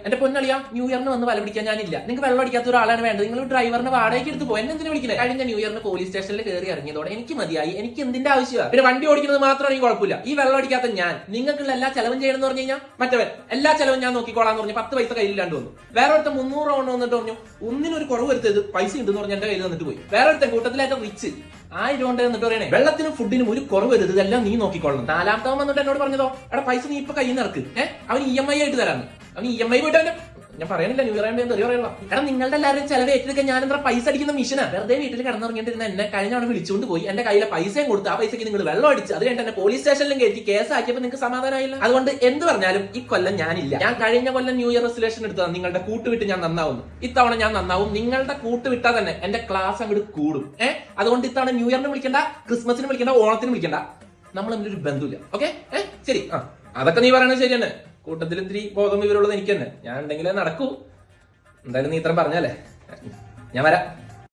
എന്റെ പൊന്നളിയാ, ന്യൂ ഇയറിന് വന്ന് വല പിടിക്കാൻ ഞാനില്ല. നിങ്ങൾക്ക് വെള്ളം അടിക്കാത്ത ഒരാളാണ് വേണ്ടത്. നിങ്ങൾ ഡ്രൈവറിന് വാടകയ്ക്ക് എടുത്ത് പോയി എന്നെ എന്തിനാ വിളിക്കുന്നത്? കഴിഞ്ഞ ന്യൂ ഇയറിന് പോലീസ് സ്റ്റേഷനിൽ കയറി ഇറങ്ങിയതോടെ എനിക്ക് മതിയായി. എനിക്ക് എന്തിന്റെ ആവശ്യമാണ്? പിന്നെ വണ്ടി ഓടിക്കുന്നത് മാത്രമാണെങ്കിൽ കുഴപ്പമില്ല. ഈ വെള്ളം അടിക്കാത്ത ഞാൻ നിങ്ങൾക്കുള്ള എല്ലാ ചെലവും ചെയ്യണമെന്ന് പറഞ്ഞു കഴിഞ്ഞാൽ മറ്റവൻ എല്ലാ ചെലവും ഞാൻ നോക്കിക്കോളാന്ന് പറഞ്ഞു 10 പൈസ കയ്യിലാണ്ട് വന്നു. വേറെ ഒരുത്തൻ 300 കൊണ്ട് വന്നിട്ട് പറഞ്ഞു ഒന്നിനൊരു കുറവ് വരുത്തത് പൈസ ഉണ്ടെന്ന് പറഞ്ഞ് എന്റെ കയ്യിൽ വന്നിട്ട് പോയി. വേറെ ഒരുത്തൻ കൂട്ടത്തിലായിട്ട് റിച്ച് 1000 കൊണ്ട് എന്നിട്ട് പറയണേ വെള്ളത്തിനും ഫുഡിനും ഒരു കുറവ് വരുന്നത് ഇതെല്ലാം നീ നോക്കിക്കൊള്ളണം. 4ാമത്തവൻ വന്നിട്ട് എന്നോട് പറഞ്ഞതോ എടാ പൈസ നീ ഇപ്പൊ കയ്യിൽ നിന്ന് ഇറക്ക്, അവൻ EMI ആയിട്ട് തരാന്ന്. അവൻ EMI പോയിട്ട് അവന്റെ ഞാൻ പറയണില്ല ന്യൂ ഇയർ അറിയാനുള്ള കാരണം നിങ്ങളുടെ എല്ലാവരും ചിലവ് ഏറ്റെടുക്കാൻ ഞാൻ എന്താ പൈസ അടിക്കുന്ന മിഷനാ. വെറുതെ വീട്ടിൽ കിടന്നിറങ്ങിയിട്ടിരുന്ന എന്നെ കഴിഞ്ഞ അവിടെ വിളിച്ചുകൊണ്ട് പോയി എന്റെ കയ്യിലെ പൈസയും കൊടുത്ത് ആ പൈസക്ക് നിങ്ങൾ വെള്ളം അടിച്ച് അത് കഴിഞ്ഞിട്ട് എന്നെ പോലീസ് സ്റ്റേഷനിലും കയറ്റി കേസാക്കിയപ്പോൾ നിങ്ങൾക്ക് സമാധാനമായില്ല. അതുകൊണ്ട് എന്ത് പറഞ്ഞാലും ഈ കൊല്ലം ഞാനില്ല. ഞാൻ കഴിഞ്ഞ കൊല്ലം ന്യൂ ഇയർ റെസൊല്യൂഷൻ എടുത്തതാണ് നിങ്ങളുടെ കൂട്ടുവിട്ട് ഞാൻ നന്നാവുന്നു. ഇത്തവണ ഞാൻ നന്നാവും. നിങ്ങളുടെ കൂട്ടുവിട്ടാൽ തന്നെ എന്റെ ക്ലാസ് അങ്ങോട്ട് കൂടും. അതുകൊണ്ട് ഇത്തവണ ന്യൂ ഇയറിന് വിളിക്കണ്ട, ക്രിസ്മസിന് വിളിക്കണ്ട, ഓണത്തിന് വിളിക്കണ്ട. നമ്മൾ തമ്മിലൊരു ബന്ധമില്ല. ഓക്കെ ശരി. അതൊക്കെ നീ പറയണത് ശരി തന്നെ. കൂട്ടത്തിൽ ഇത്തിരി ബോധം വിവരമുള്ളത് എനിക്ക് തന്നെ. ഞാൻ ഉണ്ടെങ്കിലേ നടക്കൂ. എന്തായാലും നീ ഇത്രയും പറഞ്ഞാലേ ഞാൻ വരാം.